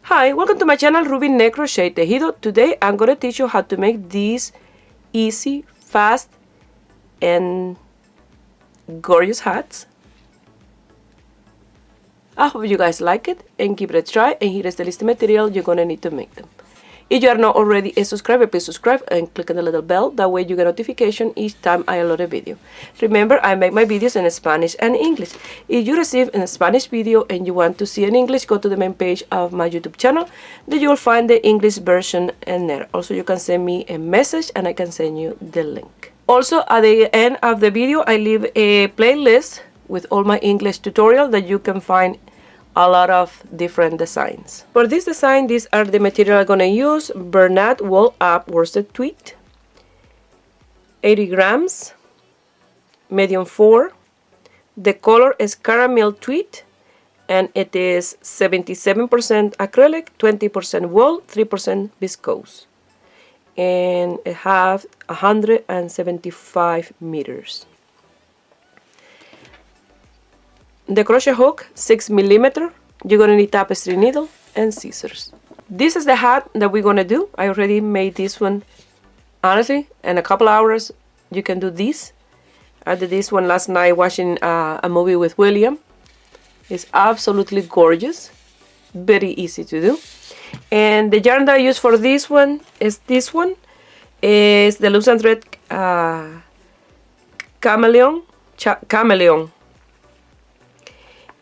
Hi, welcome to my channel Ruby Neck Crochet Tejido. Today I'm going to teach you how to make these easy, fast, and gorgeous hats. I hope you guys like it and give it a try, and here is the list of material you're going to need to make them. If you are not already a subscriber, please subscribe and click on the little bell. That way you get notification each time I upload a video. Remember, I make my videos in Spanish and English. If you receive a Spanish video and you want to see in English, go to the main page of my YouTube channel. There you will find the English version in there. Also, you can send me a message and I can send you the link. Also, at the end of the video, I leave a playlist with all my English tutorial that you can find a lot of different designs. For this design, these are the material I'm gonna use: Bernat Wool Up Worsted Tweed, 80 grams, medium 4. The color is caramel tweed, and it is 77% acrylic, 20% wool, 3% viscose, and it has 175 meters. The crochet hook, 6 millimeter. You're gonna need tapestry needle and scissors. This is the hat that we're gonna do. I already made this one. Honestly, in a couple hours you can do this. I did this one last night watching a movie with William. It's absolutely gorgeous, very easy to do. And the yarn that I use for this one is the Loose and Thread Chameleon.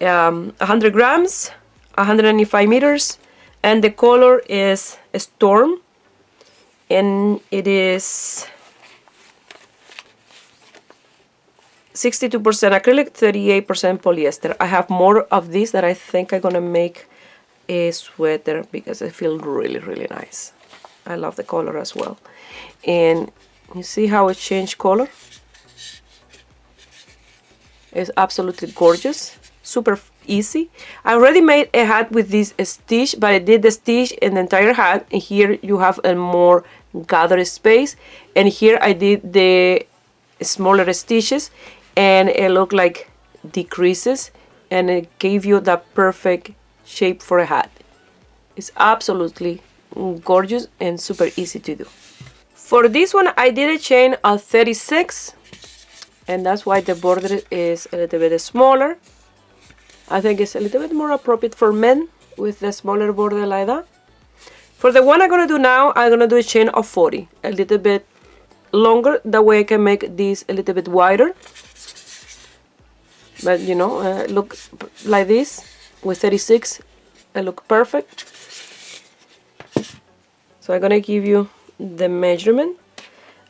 100 grams, 195 meters, and the color is Storm, and it is 62% acrylic, 38% polyester. I have more of this that I think I'm gonna make a sweater because it feels really, really nice. I love the color as well. And you see how it changed color? It's absolutely gorgeous. Super easy. I already made a hat with this stitch, but I did the stitch in the entire hat, and here you have a more gathered space, and here I did the smaller stitches, and it looked like decreases, and it gave you that perfect shape for a hat. It's absolutely gorgeous and super easy to do. For this one I did a chain of 36, and that's why the border is a little bit smaller. I think it's a little bit more appropriate for men with the smaller border like that. For the one I'm going to do now, I'm going to do a chain of 40, a little bit longer. That way I can make this a little bit wider. But you know, look like this with 36, it look perfect. So I'm going to give you the measurement.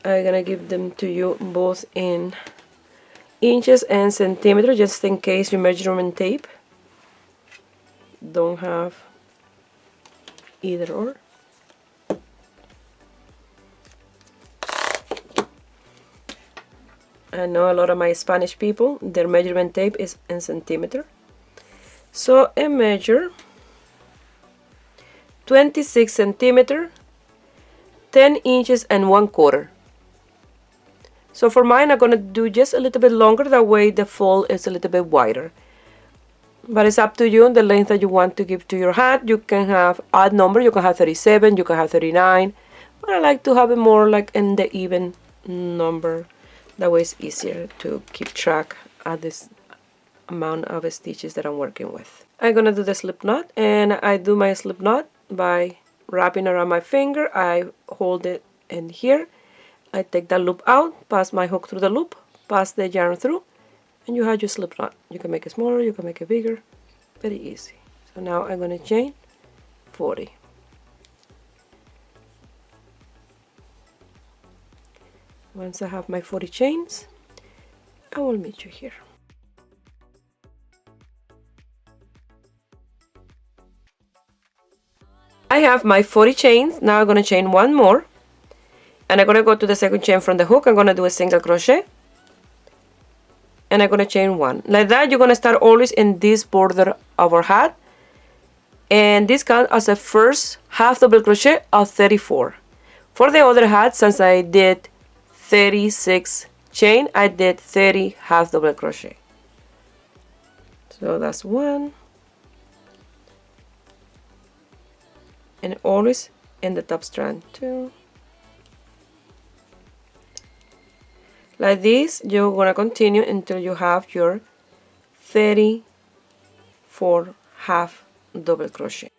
I'm going to give them to you both in inches and centimeters, just in case your measurement tape don't have either or. I know a lot of my Spanish people, their measurement tape is in centimeter. So I measure 26 centimeter, 10 inches and 1/4. So for mine, I'm going to do just a little bit longer, that way the fold is a little bit wider. But it's up to you, the length that you want to give to your hat. You can have odd number, you can have 37, you can have 39. But I like to have it more like in the even number. That way it's easier to keep track of this amount of stitches that I'm working with. I'm going to do the slip knot, and I do my slip knot by wrapping around my finger. I hold it in here. I take that loop out, pass my hook through the loop, pass the yarn through, and you have your slip knot. You can make it smaller, you can make it bigger, very easy. So now I'm going to chain 40. Once I have my 40 chains, I will meet you here. I have my 40 chains. Now I'm going to chain one more. And I'm going to go to the second chain from the hook. I'm going to do a single crochet. And I'm going to chain one. Like that, you're going to start always in this border of our hat. And this counts as a first half double crochet of 34. For the other hat, since I did 36 chain, I did 30 half double crochet. So that's 1, and always in the top strand. 2. Like this, you're gonna continue until you have your 34 half double crochet.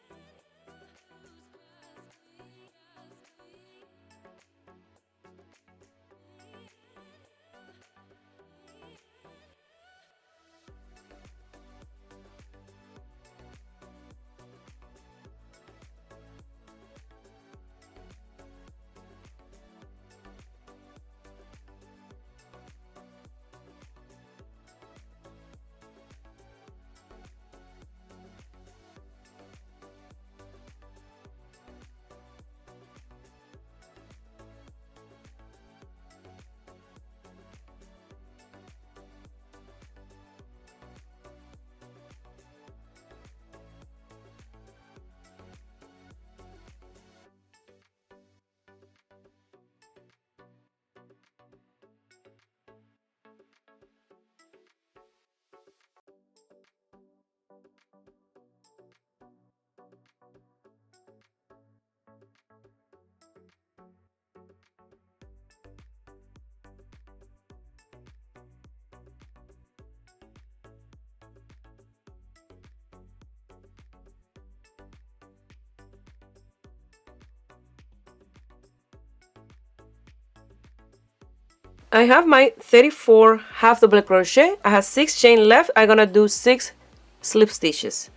I have my 34 half double crochet. I have 6 chain left. I'm gonna do 6 slip stitches.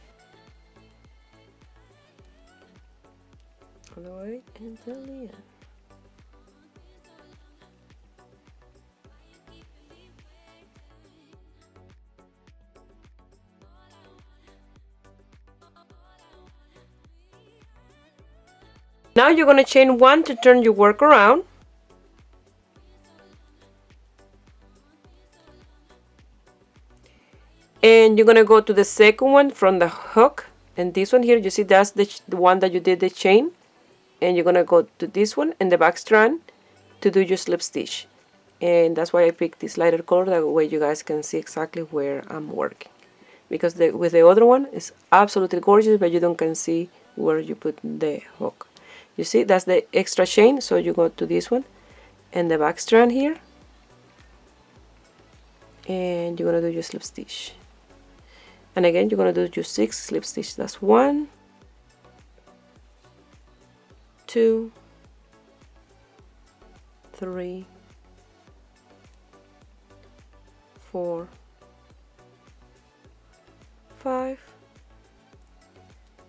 All the way until the end. Now you're gonna chain 1 to turn your work around. And you're gonna go to the second one from the hook, and this one here, you see that's the one that you did the chain, and you're gonna go to this one in the back strand to do your slip stitch. And that's why I picked this lighter color, that way you guys can see exactly where I'm working, because with the other one it's absolutely gorgeous, but you don't can see where you put the hook. You see that's the extra chain, so you go to this one and the back strand here, and you're gonna do your slip stitch. And again, you're going to do your 6 slip stitches. That's 1, 2, 3, 4, 5,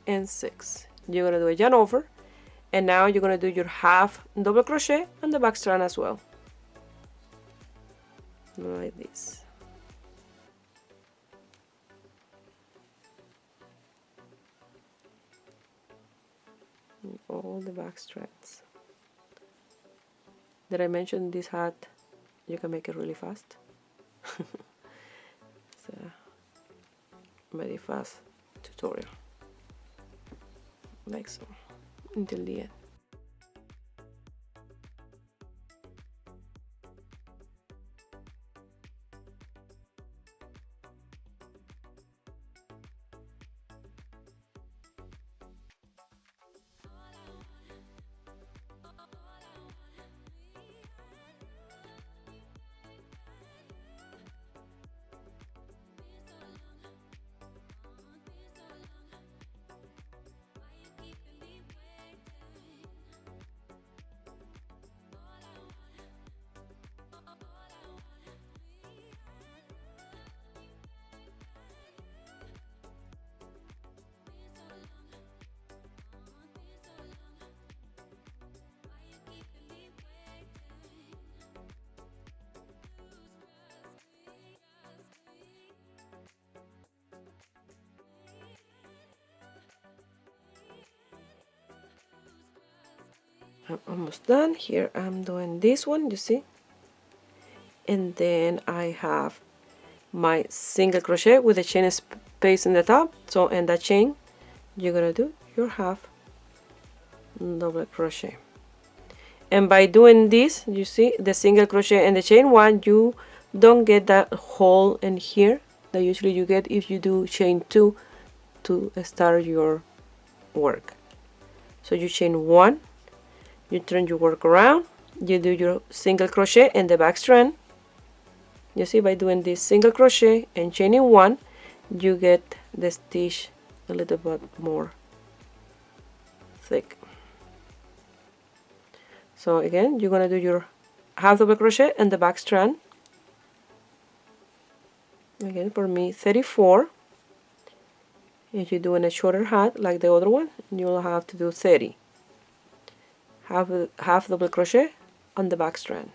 and 6. You're going to do a yarn over, and now you're going to do your half double crochet on the back strand as well, like this. All the back strands. Did I mention this hat? You can make it really fast. It's a very fast tutorial, like so, until the end. I'm almost done. Here I'm doing this one, you see, and then I have my single crochet with a chain space in the top. So in that chain you're gonna do your half double crochet, and by doing this, you see the single crochet and the chain one, you don't get that hole in here that usually you get if you do chain 2 to start your work. So you chain 1, you turn your work around, you do your single crochet in the back strand. You see, by doing this single crochet and chaining 1, you get the stitch a little bit more thick. So again, you're gonna do your half double crochet in the back strand. Again, for me 34. If you're doing a shorter hat like the other one, you'll have to do 30. Half double crochet on the back strand.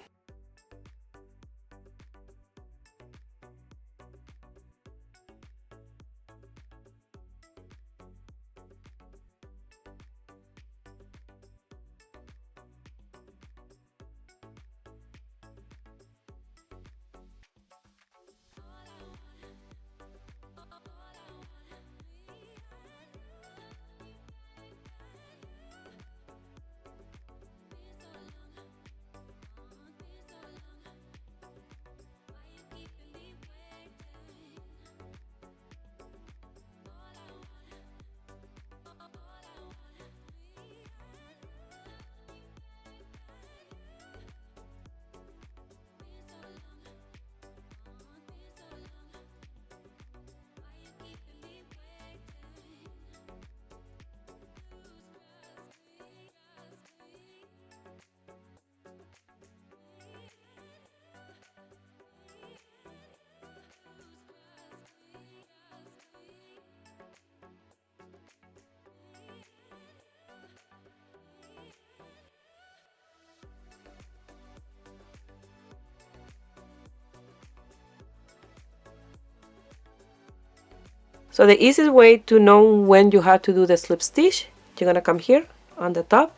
So the easiest way to know when you have to do the slip stitch, you're gonna come here on the top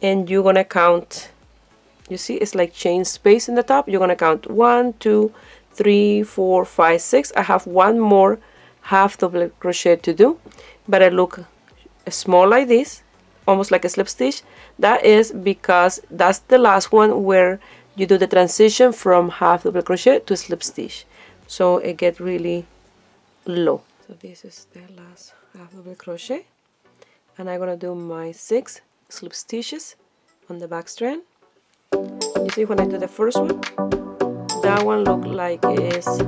and you're gonna count. You see, it's like chain space in the top. You're gonna count 1, 2, 3, 4, 5, 6. I have one more half double crochet to do, but I look small like this, almost like a slip stitch. That is because that's the last one where you do the transition from half double crochet to slip stitch, so it gets really low. So this is the last half double crochet, and I'm gonna do my 6 slip stitches on the back strand. You see, when I do the first one, that one look like it's a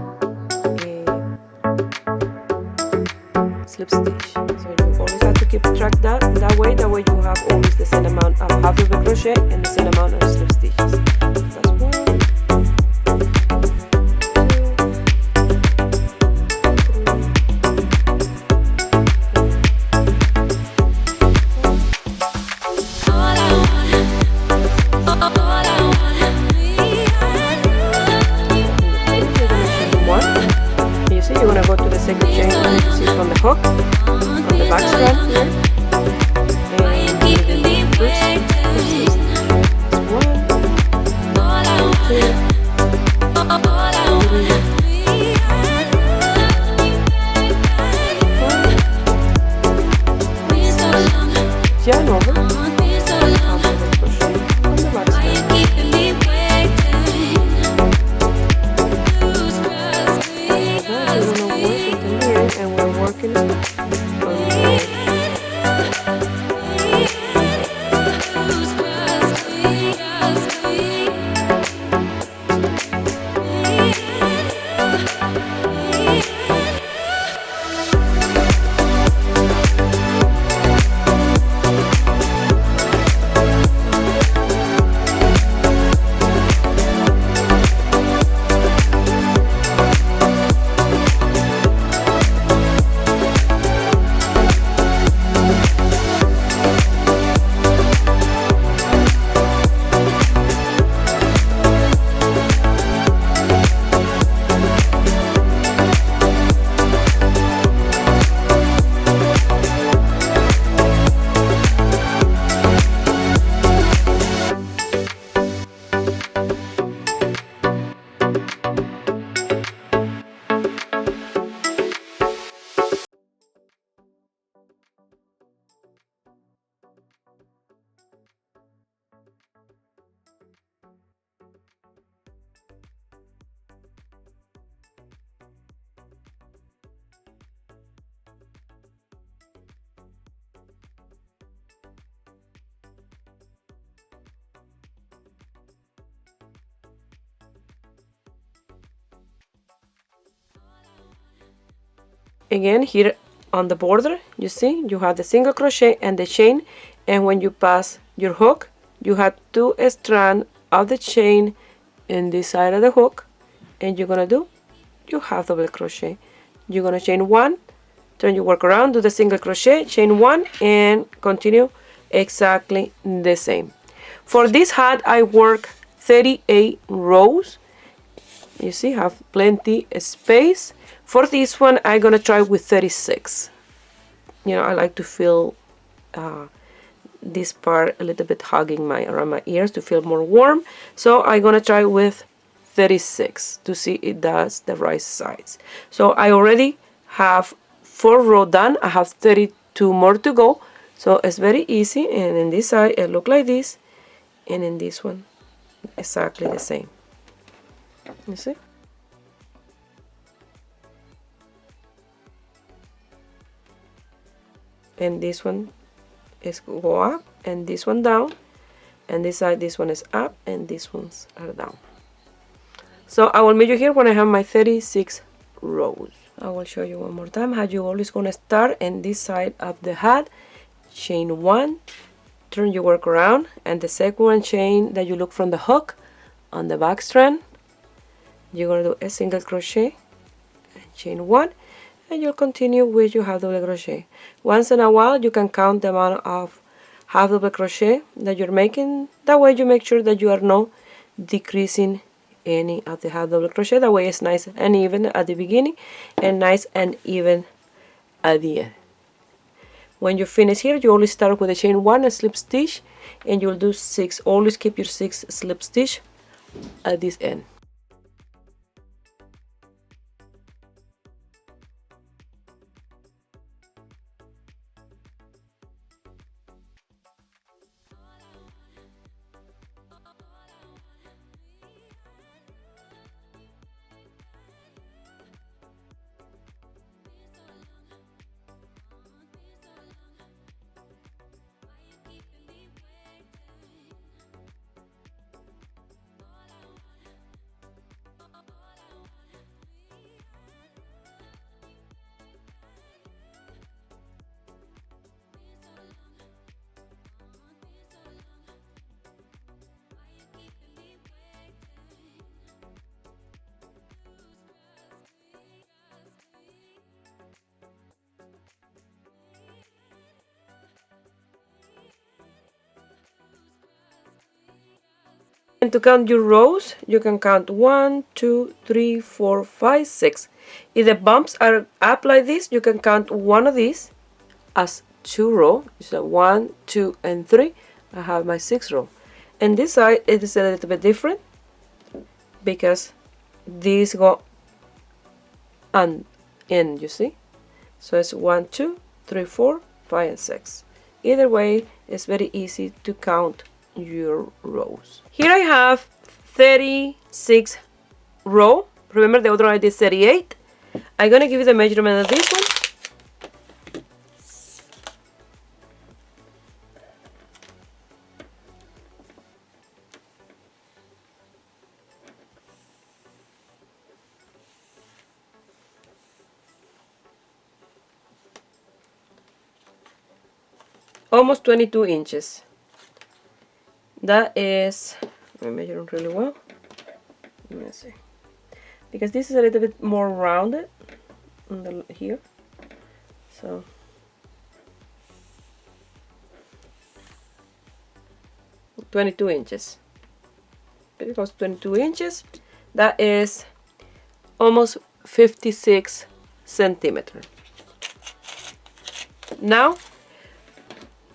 slip stitch. So you always have to keep track that way you have always the same amount of half double crochet and the same amount of slip stitches. That's 1, 2, 3, 4. You see, you're gonna go to the second chain from the hook on the back strand here, and you do the first stitch. 1, Again, here on the border, you see, you have the single crochet and the chain, and when you pass your hook, you have 2 strands of the chain in this side of the hook, and you're gonna do your half double crochet. You're gonna chain 1, turn your work around, do the single crochet, chain 1, and continue exactly the same. For this hat, I work 38 rows. You see, have plenty space. For this one, I'm gonna try with 36. You know, I like to feel this part a little bit hugging around my ears to feel more warm. So I'm gonna try with 36 to see it does the right size. So I already have 4 rows done. I have 32 more to go. So it's very easy. And in this side, it looks like this. And in this one, exactly the same. You see? And this one is go up and this one down, and this side, this one is up and these ones are down. So I will meet you here when I have my 36 rows. I will show you one more time how you always gonna start in this side of the hat. Chain 1, turn your work around, and the second chain that you look from the hook on the back strand, you're gonna do a single crochet and chain 1, and you'll continue with your half double crochet. Once in a while you can count the amount of half double crochet that you're making. That way you make sure that you are not decreasing any of the half double crochet. That way it's nice and even at the beginning and nice and even at the end. When you finish here, you always start with a chain 1 and slip stitch, and you'll do 6. Always keep your 6 slip stitch at this end. And to count your rows, you can count 1, 2, 3, 4, 5, 6. If the bumps are up like this, you can count one of these as 2 rows. So 1, 2, and 3. I have my 6 row. And this side it is a little bit different because these go on in, you see. So it's 1, 2, 3, 4, 5, and 6. Either way, it's very easy to count your rows. Here I have 36 row. Remember the other one I did 38. I'm gonna give you the measurement of this one. Almost 22 inches. That is, let me measure it really well. Let me see. Because this is a little bit more rounded on here. So (22 inches). Because 22 inches, that is almost 56 centimeters. Now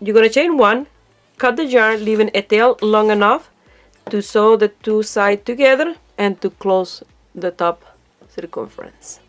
you're gonna chain 1, cut the yarn, leaving a tail long enough to sew the 2 sides together and to close the top circumference.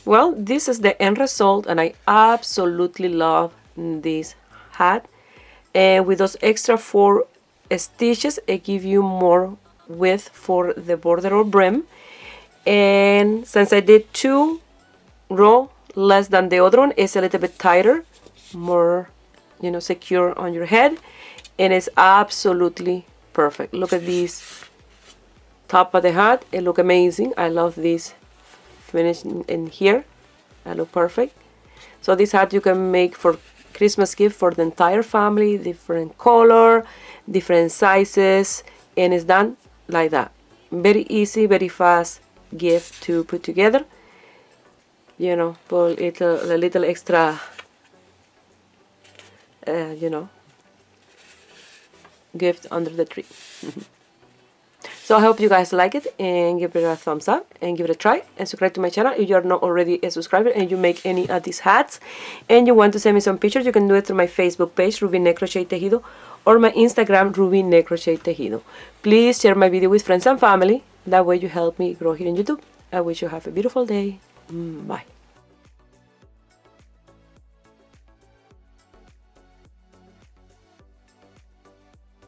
Well, this is the end result, and I absolutely love this hat. And with those extra 4 stitches, it gives you more width for the border or brim. And since I did 2 row less than the other one, it's a little bit tighter, more, you know, secure on your head, and it's absolutely perfect. Look at this top of the hat, it look amazing. I love this finish in here. I look perfect. So this hat you can make for Christmas gift for the entire family, different color, different sizes, and it's done like that. Very easy, very fast gift to put together. You know, put a little extra, you know, gift under the tree. So I hope you guys like it, and give it a thumbs up and give it a try, and subscribe to my channel if you are not already a subscriber and you make any of these hats and you want to send me some pictures. You can do it through my Facebook page, Ruby Ne Crochet Tejido, or my Instagram, Ruby Ne Crochet Tejido. Please share my video with friends and family. That way you help me grow here on YouTube. I wish you have a beautiful day. Bye.